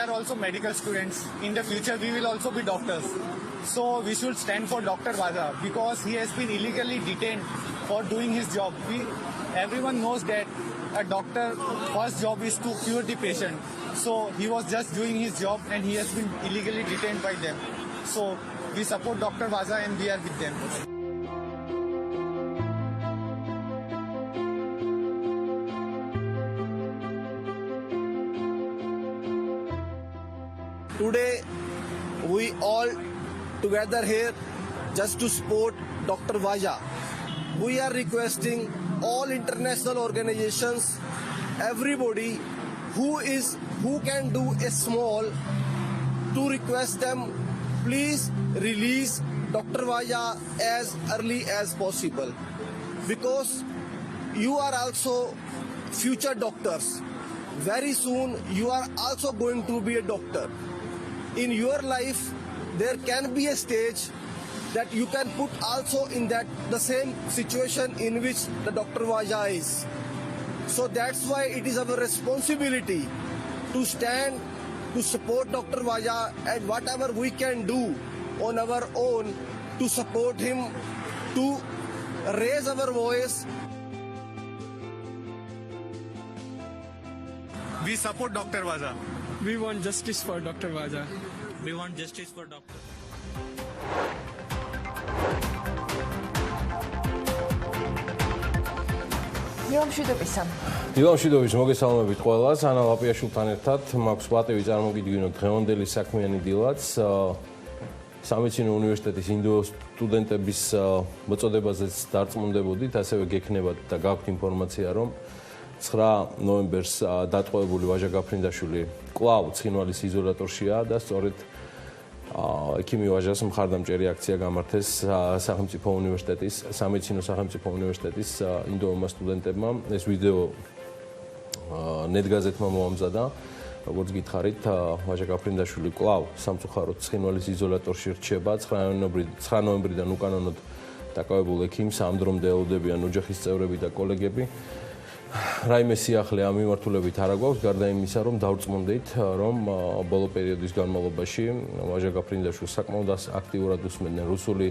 are also medical students. In the future, we will also be doctors. So we should stand for Dr. Vaja because he has been illegally detained for doing his job. Everyone knows that a doctor's first job is to cure the patient. So he was just doing his job and he has been illegally detained by them. So we support Dr. Vaja and we are with them. Today, we all together here just to support Dr. Vaja. We are requesting all international organizations, everybody who can do a small, to request them, please release Dr. Vaja as early as possible. Because you are also future doctors. Very soon, you are also going to be a doctor. In your life, there can be a stage that you can put also in that the same situation in which the Dr. Vaja is. So that's why it is our responsibility to stand, to support Dr. Vaja, and whatever we can do on our own to support him, to raise our voice. We support Dr. Vaja. We want justice for Dr. Vaja. We want justice for Dr. დილამშვიდობის მოგესალმებით ყველას. ანა ლაპიაშვილთან ერთად მაქვს პატივი წარმოგიდგინოთ დღევანდელი საქმიანი დილაც. სამედიცინო უნივერსიტეტის ინდო სტუდენტების მოწოდებაზეც დარწმუნდებოდით, ასევე გექნებათ და გაქვთ ინფორმაცია, რომ 9 ნოემბერს დატყვევებული ვაჟა გაფრინდაშვილი კვლავ ცხინვალის იზოლატორშია და სწორედ ექიმი ვაჟას მხარდამჭერი აქცია გამართეს სახელმწიფო უნივერსიტეტის, სამედიცინო სახელმწიფო უნივერსიტეტის ინდოელმა სტუდენტებმა. ეს ვიდეო ნეტგაზეთმა მოამზადა. როგორც გითხარით, ვაჟა გაფრინდაშვილი კვლავ სამწუხაროდ ცხინვალის იზოლატორში რჩება. 9 ნოემბრიდან უკანონოდ დაკავებულ ექიმს ამ დრომდე ელოდებიან ოჯახის წევრები და კოლეგები. რაიმე სიახლე ამ მიმართულებით არ აგვაქვს, გარდა იმისა, რომ დავრწმუნდით, რომ ბოლო პერიოდის განმავლობაში ვაჟა გაფრინდაშვილს საკმაოდ აქტიურად უსმენდნენ რუსული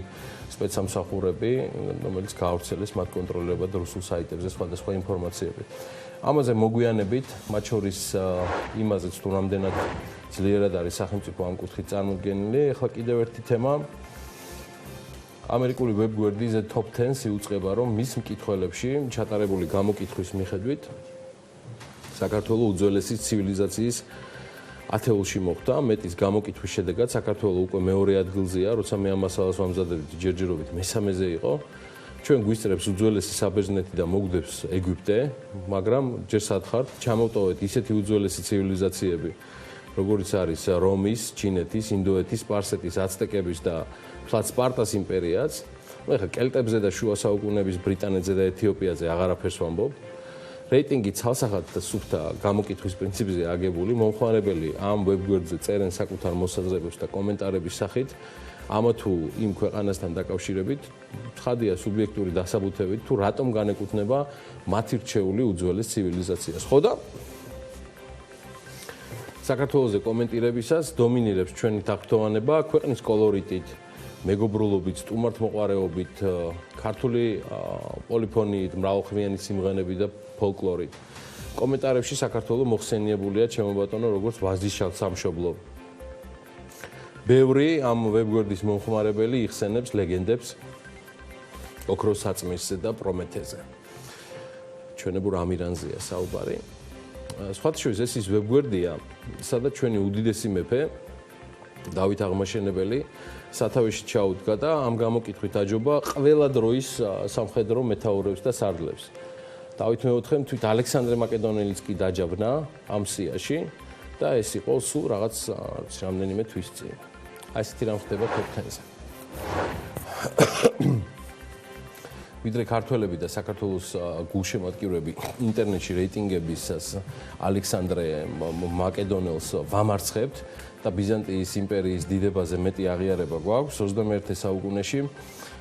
სპეცსამსახურები, რომელიც გაავრცელეს მათ კონტროლირებად რუსულ საიტებზე სხვადასხვა ინფორმაციები. ამაზე მოგვიანებით, მათ შორის იმაზეც, თუ რამდენად ძლიერად არის სახელმწიფო ამ კუთხით წარმოდგენილი. ახლა კიდევ ერთი თემა. ამერიკული ვებგვერდი The Top 10 იუწყება, რომ მის მკითხველებში ჩატარებული გამოკითხვის მიხედვით საქართველოს უძველესი ცივილიზაციის ათეულში მოხვდა. მეტის გამოკითხვის შედეგად საქართველოს უკვე მეორე ადგილზეა, როცა მე ამ მასალას ვამზადებით ჯერჯერობით მესამეზე იყო. ჩვენ გვისწრებს უძველესი საბერძნეთი და მოგვდებს ეგვიპტე, მაგრამ ჯერ სათხართ ჩამოვტოვეთ ისეთი უძველესი ცივილიზაციები, როგორიც არის რომის, ჩინეთის, ინდოეთის, სპარსეთის, აცტეკების და ფლაც სპარტას იმპერიაც. ეხლა კელტებზე და შუა საუკუნეების ბრიტანეთზე და ეთიოპიაზე აღარაფერს ვამბობ. რეიტინგი ცალსახად და სუფთა გამოკითხვის პრინციპზე აგებული, მომხმარებელი ამ ვებგვერდზე წერენ საკუთარ მოსაზრებებს და კომენტარების სახით, ამა თუ იმ ქვეყანასთან დაკავშირებით, ცხადია სუბიექტური დასაბუთებით, თუ რატომ განეკუთვნება მათი რჩეული უძველეს ცივილიზაციას. ხო და საქართველოზე კომენტირებისას დომინირებს ჩვენი თაღთოვანება ქვეყნის კოლორიტით, მეგობრულობით, სტუმართმოყვარეობით, ქართული პოლიფონიით, მრავალხმიანი სიმღერებით და ფოლკლორით. კომენტარებში საქართველო მოხსენიებულია ჩემო ბატონო როგორც ვაზისშალ სამშობლო. ბევრი ამ ვებგვერდის მომხმარებელი იხსენებს ლეგენდებს ოქროს საწმისზე და პრომეთეზე. ჩვენებურ ამირანზეა საუბარი. სხვათა შორის ეს ის ვებგვერდია, სადაც ჩვენი უდიდესი მეფე დავით აღმაშენებელი სათავეში ჩაუდგა და ამ გამოკითხვით აჯობა ყველა დროის სამხედრო მეთაურებს და სარდლებს. დავით მეოთხემ თვით ალექსანდრე მაკედონელიც კი დაჯაბნა ამ სიაში და ეს იყო სულ რაღაც რამდენიმე თვის წინ. აი ესეთი რამ ხდება Top 10-ზე. ვიდრე ქართველები და საქართველოს გულშემატკივრები ინტერნეტში რეიტინგებისას ალექსანდრე მაკედონელს ვამარცხებთ და ბიზანტიის იმპერიის დიდებაზე მეტი აღიარება გვაქვს 21 საუკუნეში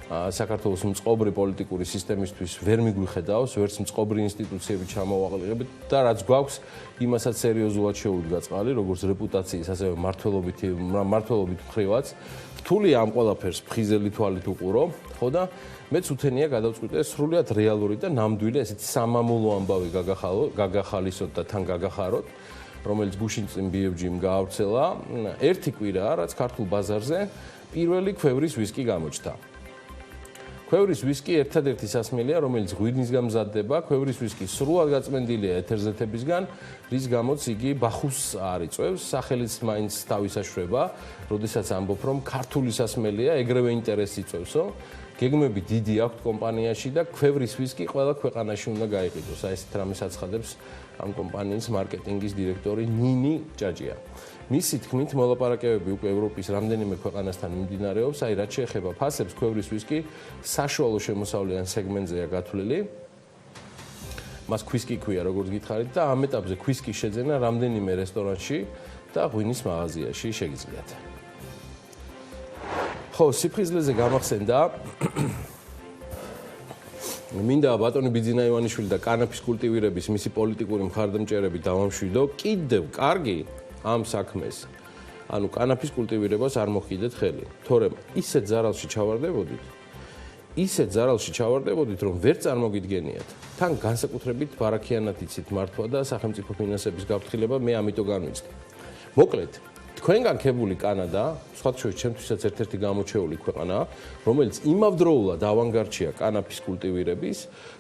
საქართველოს მწყობრი პოლიტიკური სისტემისთვის ვერ მიგვიხედავს, ვერც მწყობრი ინსტიტუციები ჩამოვაყალიბებით და რაც გვაქვს, იმასაც სერიოზულად შეუდგა წყალი, როგორც რეპუტაციის, ასევე მმართველობით მხრივაც. რთულია ამ ყველაფერს ფხიზელი თვალით უყურო, ხო და მეც უთენია გადავწყვიტე სრულიად რეალური და ნამდვილი ესეთი სამამულო ამბავი გაგახალისოთ და თან გაგახაროთ, რომელიც გუშინ წინ BFG-მ გაავრცელა, ერთი კვირაა, რაც ქართულ ბაზარზე პირველი ქვევრის ვისკი გამოჩნდა. ქვევრის ვისკი ერთადერთი სასმელია, რომელიც ღვინისგან მზადდება. ქვევრის ვისკი სრულად გაწმენდილია ეთერზეთებისგან, რის გამოც იგი ბახუსს არ იწვევს. სახელიც მაინც თავისაშვება, როდესაც ამბობ, რომ ქართული სასმელია, ეგრევე ინტერესს იწვევსო. გეგმები დიდი აქვთ კომპანიაში და ქვევრის ვისკი ყველა ქვეყანაში უნდა გაიყიდოს. აი ესეთ რამეს აცხადებს ამ კომპანიის მარკეტინგის დირექტორი ნინი ჭაჭია. მისი თქმით, მოლაპარაკებები უკვე ევროპის რამდენიმე ქვეყანასთან მიმდინარეობს, აი რაც შეეხება ფასებს, ქვევრის ვისკი საშუალო შემოსავლიან სეგმენტზეა გათვლილი. მას ქვისკი ქვია, როგორც გითხარით და ამ ეტაპზე ქვისკის შეძენა რამდენიმე რესტორანში და ღვინის მაღაზიაში შეგიძლიათ. ხო, სიფხიზლეზე გამახსენდა მინდა ბატონი ბიძინა ივანიშვილი და კანაფის კულტივირების მისი პოლიტიკური მხარდამჭერები დავამშვიდო. კიდევ კარგი ამ საქმეს, ანუ კანაფის კულტივირებას არ მოხიდეთ ხელი, თორემ ისეთ ზარალში ჩავარდებოდით, რომ ვერ წარმოგიდგენიათ. თან განსაკუთრებით ბარაქიანად იცით მართვა და სახელმწიფო ფინანსების გაფრთხილება, მე ამიტომ განვიწყდი. მოკლედ, თქვენგან ქებული კანადა, სხვათა შორის ჩემთვისაც ერთ-ერთი გამოჩეული ქვეყანაა, რომელიც იმავდროულად ავანგარდშია კანაფის კულტივირების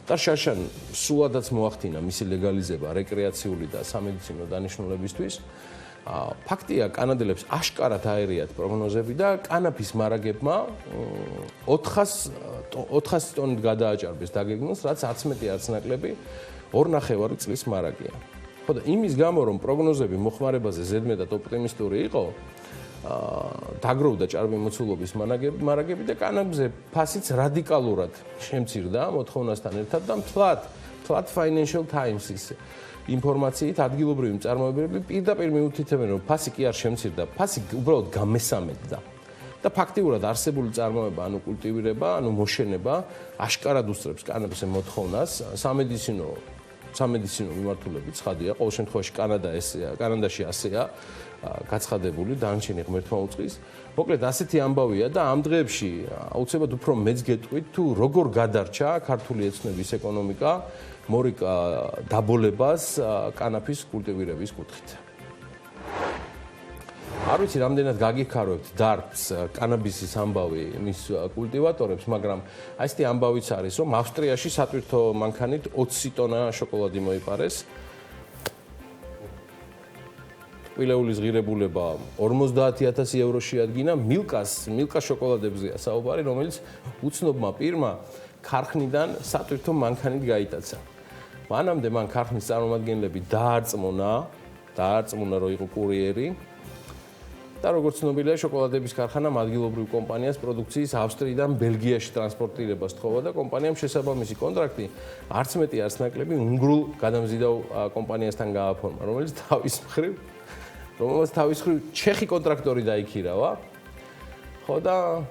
და შაშან სულადაც მოახდინა მისი ლეგალიზება რეკრეაციული და სამედიცინო დანიშნულებისთვის. ფაქტია, კანადელებს აშკარად აერიათ პროგნოზები და კანაფის მარაგებმა 400 ტონით გადააჭარბეს დაგეგმილს, რაც არც მეტი არც ნაკლები 2.5 წლის მარაგია. ხო და იმის გამო, რომ პროგნოზები მოხმარებაზე ზედმეტად ოპტიმისტური იყო, დაგროვდა ჭარბი მოცულობის მარაგები და კანაფზე ფასიც რადიკალურად შემცირდა მოთხოვნასთან ერთად და მთლად Financial Times-ის ინფორმაციით ადგილობრივი მწარმოებელები პირდაპირ მიუთითებენ, რომ ფასი კი არ შემცირდა, ფასი უბრალოდ გამესამედდა. და ფაქტიურად არსებული წარმოება, ანუ კულტივირება, ანუ მოშენება აშკარად უსწრებს კანაფის მოთხოვნას, სამედიცინო მიმართულებით ცხადია, ყოველ შემთხვევაში კანადაში ასეა გაცხადებული, დანარჩენი ღმერთმა უწყის. მოკლედ ასეთი ამბავია და ამ დღეებში აუცილებლად უფრო მეც გეტყვით, თუ როგორ გადარჩა ქართული ეცნების ეკონომიკა მორიკა დაბოლებას კანაფის კულტივირების კუთხით. არ ვიცი, რამდენად გაგიქარებთ დარბს კანაბისის ამბავი მის კულტივატორებს, მაგრამ აი ესეთი ამბავიც არის, რომ ავსტრიაში სატვირთო მანქანით 20 ტონა შოკოლადი მოიპარეს. ყვილეულის ღირებულება 50,000 ევროს შეადგინა. მილკა შოკოლადებზეა საუბარი, რომელიც უცნობმა პირმა ქარხნიდან სატვირთო მანქანით გაიტაცა. მანამდე მან ქარხნის წარმომადგენლები დაარწმუნა, რომ იყო კურიერი. და როგორც ცნობილია, შოკოლადების ქარხანამ ადგილობრივ კომპანიას პროდუქციის ავსტრიიდან ბელგიაში ტრანსპორტირებას თხოვა და კომპანიამ შესაბამისი კონტრაქტი არც მეტი არც ნაკლები უნგრულ გადამზიდავ კომპანიასთან გააფორმა, რომელიც თავის მხრივ ჩეხი კონტრაქტორი დაიქირავა. ხო და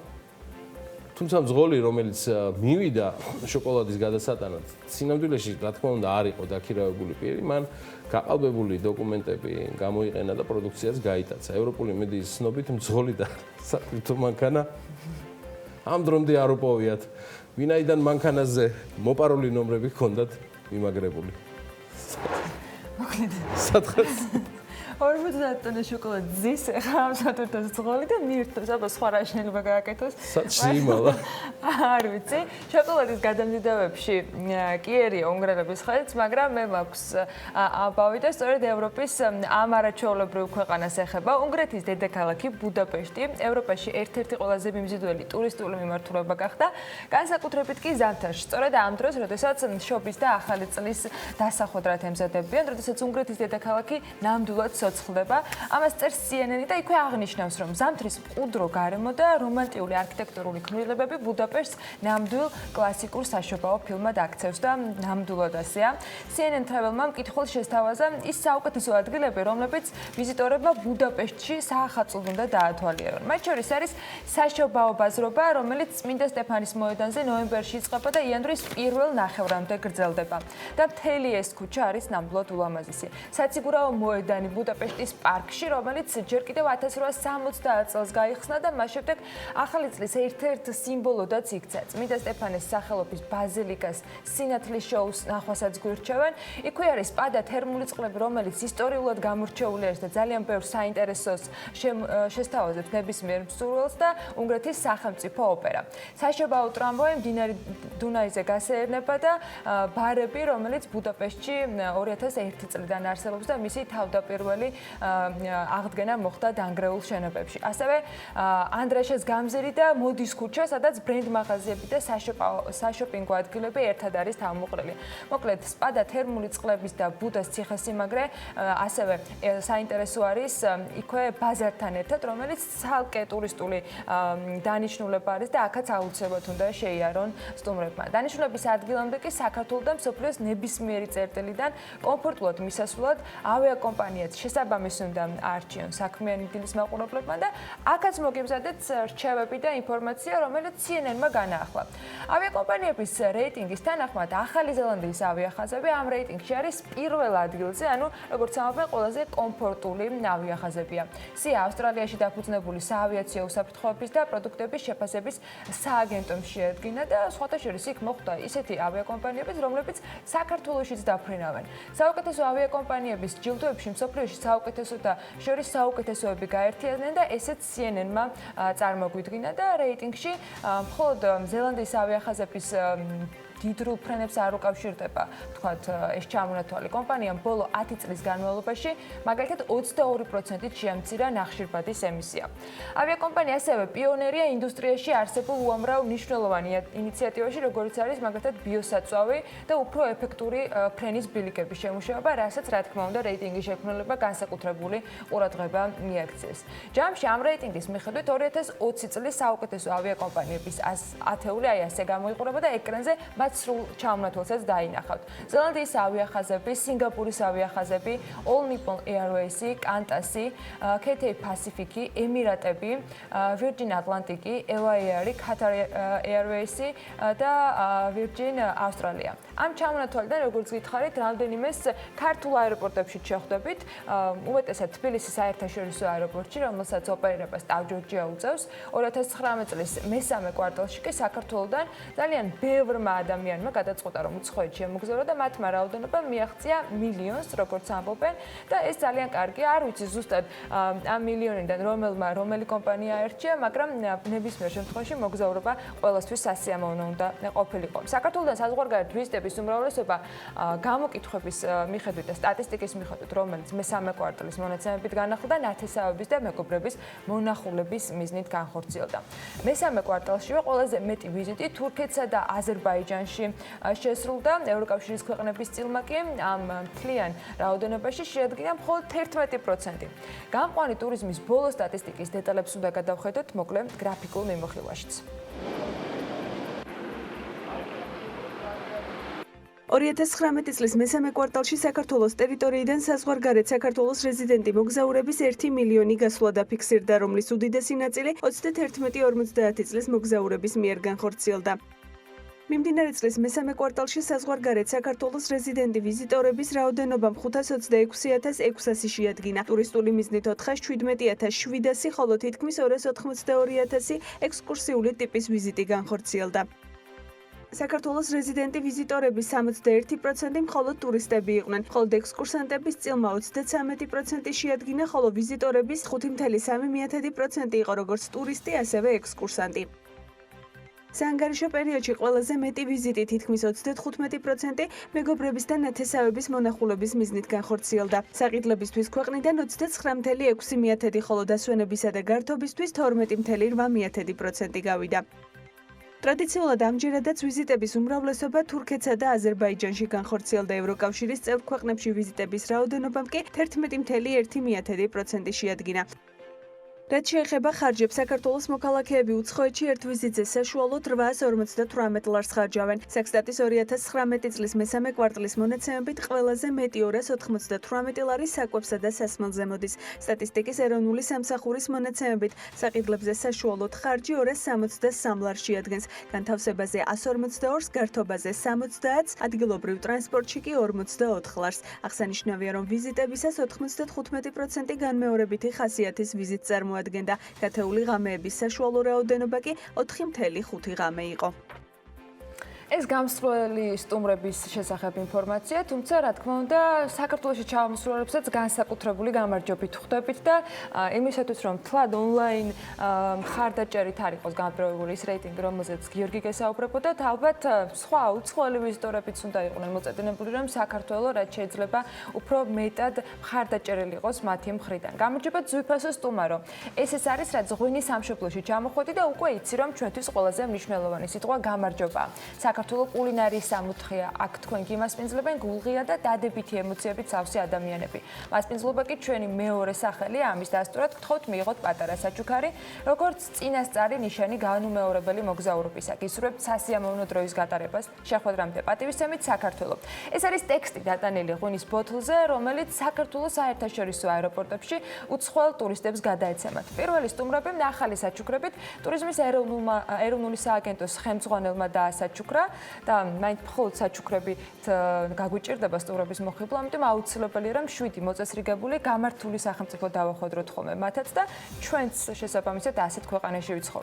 თუმცა მძღოლი, რომელიც მივიდა შოკოლადის გადასატანად, სინამდვილეში, რა თქმა უნდა, არ იყო დაქირავებული პირი, მან გაყალბებული დოკუმენტები გამოიყენა და პროდუქციაც გაიტაცა. ევროპული მედიის ცნობით, მძღოლი და სატვირთო მანქანა ამ დრომდე არ უპოვიათ, ვინაიდან მანქანაზე მოპარული ნომრები ჰქონდათ მიმაგრებული. სადღაც 50 ტონა შოკოლადი ზის ხა ამ სატვირთოს ძღოლი და მიირთოს, აბა სხვა რა შეიძლება გააკეთოს. საჭიმალა. არ ვიცი, შოკოლადის გადამზიდავებში კი ერია უნგრელების ხელით, მაგრამ მე მაქვს ამბავი და სწორედ ევროპის ამ არაჩვეულებრივ ქვეყანას ეხება. უნგრეთის დედაქალაქი ბუდაპეშტი ევროპაში ერთ-ერთი ყველაზე მიმზიდველი ტურისტული მიმართულება გახდა, განსაკუთრებით კი ზამთარში. სწორედ ამ დროს, როდესაც შობის და ახალი წლის დასახვედრად ემზადებიან, როდესაც უნგრეთის დედაქალაქი ნამდვილად ცოცხლდება. ამას წერს CNN-ი და იქვე აღნიშნავს, რომ ზამთრის მყუდრო გარემო და რომანტიული არქიტექტურული ქმნილებები ბუდაპეშტს ნამდვილ კლასიკურ საშობაო ფილმად აქცევს და ნამდვილად ასეა. CNN Travel-მა მკითხველს შესთავაზა ის საუკეთესო ადგილები, რომლებიც ვიზიტორებმა ბუდაპეშტში საახალწლოდ უნდა დაათვალიერონ. მათ შორის არის საშობაო ბაზრობა, რომელიც წმინდა სტეფანის მოედანზე ნოემბერში იწყება და იანვრის პირველ ნახევრამდე გრძელდება. და მთელი ეს ქუჩა არის ნამდვილად ულამაზესი. საციგურაო მოედანი ბუდაპეშტის პარკში, რომელიც ჯერ კიდევ 1870 წელს გაიხსნა და მას შემდეგ ახალი წლის ერთ-ერთ სიმბოლოდაც იქცა. წმინდა სტეფანეს სახელობის ბაზილიკას სინათლის შოუს ნახვასაც გვირჩევენ. იქვე არის სპა და თერმული წყლები, რომელიც ისტორიულად გამორჩეული არის და ძალიან ბევრ საინტერესოს შესთავაზებს ნებისმიერ მსურველს და უნგრეთის სახელმწიფო ოპერა. საშობაო ტრამვაი მდინარე დუნაიზე გასეირნება და ბარები, რომელიც ბუდაპეშტში 2001 წლიდან არსებობს და მისი თავდაპირველი აღდგენა მოხდა დანგრეულ შენობებში. ასევე ანდრაშეს გამზირი და მოდის ქუჩა, სადაც ბრენდ მაღაზიები და საშოპინგო ადგილები ერთად არის თავმოყრილი. მოკლედ, სპა და თერმული წყლების და ბუდას ციხესიმაგრე ასევე საინტერესო არის იქვე ბაზართან ერთად, რომელიც ცალკე ტურისტული დანიშნულება არის და აქაც აუცილებლად უნდა შეიარონ სტუმრებმა. დანიშნულების ადგილამდე კი საქართველოს და მსოფლიოს ნებისმიერი წერტილიდან კომფორტულად მისასვლელად ავიაკომპანიაც შესაბამისი უნდა აარჩიონ საქმიანი დილის მაყურებლებმა და აქაც მოგემზადეთ რჩევები და ინფორმაცია, რომელიც CNN-მა განაახლა. ავიაკომპანიების რეიტინგის თანახმად ახალი ზელანდიის ავიახაზები ამ რეიტინგში არის პირველ ადგილზე, ანუ როგორც ამბობენ, ყველაზე კომფორტული ავიახაზებია. სია ავსტრალიაში დაფუძნებული საავიაციო უსაფრთხოების და პროდუქტების შეფასების სააგენტომ შეადგინა და სხვათა შორის იქ მოხვდა ისეთი ავიაკომპანიებიც, რომლებიც საქართველოშიც დაფრინავენ. საუკეთესო ავიაკომპანიების ჯილდოებში მსოფლიოში საუკეთესო და შორის საუკეთესოები გაერთიანდნენ და ესეც CNN-მა წარმოგვიდგინა და რეიტინგში მხოლოდ ზელანდიის ავიახაზების დიდრულ ფრენებს არ უკავშირდება, თქვათ, ეს ჩამონათვალი. კომპანიამ ბოლო 10 წლის განმავლობაში მაგალითად 22%-ით შეამცირა ნახშირბადის ემისია. ავიაკომპანია ასევე პიონერია ინდუსტრიაში არსებულ უამრავ მნიშვნელოვან ინიციატივაში, როგორც არის მაგალითად ბიოსაწვავი და უფრო ეფექტური ფრენის ბილიკების შემუშავება, რასაც რა თქმა უნდა რეიტინგის შექმნელება განსაკუთრებული ყურადღება მიაქცეს. ჯამში ამ რეიტინგის მიხედვით 2020 წლის საუკეთესო ავიაკომპანიების ათეული აი ასე გამოიყურება და ეკრანზე სრულ ჩამონათვალსაც დაინახავთ. ზელანდიის ავიახაზები, სინგაპურის ავიახაზები, All Nippon Airways-ი, Qantas-ი, Cathay Pacific-ი, ემირატები, Virgin Atlantic-ი, EVA Air-ი, Qatar Airways-ი და Virgin Australia. ამ ჩამონათვალიდან როგორც გითხარით, რამდენიმეს ქართულ აეროპორტებში შეხვდებით, უმეტესად თბილისის საერთაშორისო აეროპორტში, რომელსაც ოპერირებას ტავ-ჯორჯია უწევს, 2019 წლის მესამე კვარტალში კი საქართველოდან ძალიან ბევრმა ადამიანმა გადაწყვეტა, რომ უცხოეთში შემოგზაურონ და მათმა რაოდენობა მიაღწია მილიონს, როგორც ამბობენ, და ეს ძალიან კარგია. არ ვიცი ზუსტად ამ მილიონიდან რომელი კომპანია აერჩია, მაგრამ ნებისმიერ შემთხვევაში მოგზაურობა ყველასთვის სასიამოვნო უნდა ყოფილიყო. საქართველოსთან საზღვარგარეთ ვიზიტების უმრავლესობა გამოკითხვების მიხედვით და სტატისტიკის მიხედვით, რომელიც მესამე კვარტალის მონაცემებით განახლდა, ნათესავების და მეგობრების მონახულების მიზნით განხორციელდა. მესამე კვარტალშივე ყველაზე მეტი ვიზიტი თურქეთსა და აზერბაიჯანში შესრულდა. ევროკავშირის ქვეყნების წილმა კი ამ მთლიან რაოდენობაში შეადგინა მხოლოდ 11%. გამყვანი ტურიზმის ბოლო სტატისტიკის დეტალებს უნდა გადავხედოთ მოკლე გრაფიკულ მიმოხილვაშიც. 2019 წლის მესამე კვარტალში საქართველოს ტერიტორიიდან საზღვარგარეთ საქართველოს რეზიდენტი მოგზაურების 1 მილიონი გასვლა დაფიქსირდა, რომლის უდიდესი ნაწილი 31-50 წლის მოგზაურების მიერ განხორციელდა. მიმდინარე წლის მესამე კვარტალში საზღვარგარეთ საქართველოს რეზიდენტი ვიზიტორების რაოდენობამ 526,600 შეადგინა. ტურისტული მიზნით 417,700, ხოლო თითქმის 282,000 ექსკურსიული ტიპის ვიზიტი განხორციელდა. საქართველოს რეზიდენტი ვიზიტორების 61% მხოლოდ ტურისტები იყვნენ, ხოლო ექსკურსანტების წილმა 33% შეადგინა, ხოლო ვიზიტორების 5,3% იყო როგორც ტურისტი, ასევე ექსკურსანტი. საანგარიშო პერიოდში ყველაზე მეტი ვიზიტი თითქმის 35% მეგობრების და ნათესავების მონახულების მიზნით განხორციელდა. საყიდლებისთვის ქვეყნიდან 29,6%, ხოლო დასვენებისა და გართობისთვის 12,8% გავიდა. ტრადიციულად ამჯერადაც ვიზიტების უმრავლესობა თურქეთსა და აზერბაიჯანში განხორციელდა. ევროკავშირის წევრ ქვეყნებში ვიზიტების რაოდენობამ კი 11,1% შეადგინა. რაც შეეხება ხარჯებს, საქართველოს მოქალაქეები უცხოეთში ერთ ვიზიტზე საშუალოდ 858 ლარს ხარჯავენ. სექსტატის 2019 წლის მესამე კვარტლის მონაცემებით ყველაზე მეტი 298 ლარი საკვებსა და სასმელზე მოდის. სტატისტიკის ეროვნული სამსახურის მონაცემებით საყიდლებზე საშუალოდ ხარჯი 263 ლარს შეადგენს. განთავსებაზე 142-ს, გართობაზე 70-ს, ადგილობრივ ტრანსპორტში კი 44 ლარს. აღსანიშნავია, რომ ვიზიტებისას 95% განმეორებითი ხასიათის ვიზიტს წარმოადგენდა. გათეული ღამეების საშუალო რაოდენობა კი 4,5 ღამე იყო. ეს გამსვლელი სტუმრების შესახებ ინფორმაცია, თუმცა რა თქმა უნდა, საქართველოში ჩამოსულებსაც განსაკუთრებული გამარჯვებით ხვდებით და იმისათვის რომ თლად ონლაინ მხარდაჭერით არ იყოს განპირობებული ის რეიტინგი, რომელზეც გიორგი გესაუბრებოდა, ალბათ სხვა უცხოელი ვიზიტორებიც უნდა იყვნენ მოწედინებული, რომ საქართველო რაც შეიძლება უფრო მეტად მხარდაჭერილი იყოს მათი მხრიდან. გამარჯობა ძვირფასო სტუმარო. ეს არის რაც ღვინის სამშობლოში ჩამოხვედი და უკვე იცი რომ ჩვენთვის ყველაზე მნიშვნელოვანი სიტყვა გამარჯობა. საქართველოს კულინარიის სამუთხეა, აქ თქვენ გიმასპინძლებენ გულღია და დადებითი ემოციებით სავსე ადამიანები. მასპინძლობა კი ჩვენი მეორე სახელია, ამის დასტურად გთხოვთ მიიღოთ პატარა საჩუქარი, როგორც წინასწარი ნიშანი განუმეორებელი მოგზაურობისა. გისურვებთ სასიამოვნო დროის გატარებას, შეხვედრამდე პატივისცემით საქართველო. ეს არის ტექსტი დატანილი ღვინის ბოთლზე, რომელიც საქართველოს საერთაშორისო აეროპორტებში უცხოელ ტურისტებს გადაეცემათ. პირველი სტუმრები ახალი საჩუქრებით ტურიზმის ეროვნული სააგენტოს ხელმძღვანელმა დაასაჩუქრა და მაინც მხოლოდ საჩუქრებით გაგვიჭირდება სტუმრების მოხიბლა, ამიტომ აუცილებელია რომ 7 მოწესრიგებული გამართული სახელმწიფო დავახვედროთ ხოლმე მათაც და ჩვენც შესაბამისად ასეთ ქვეყანაში ვიცხოვროთ.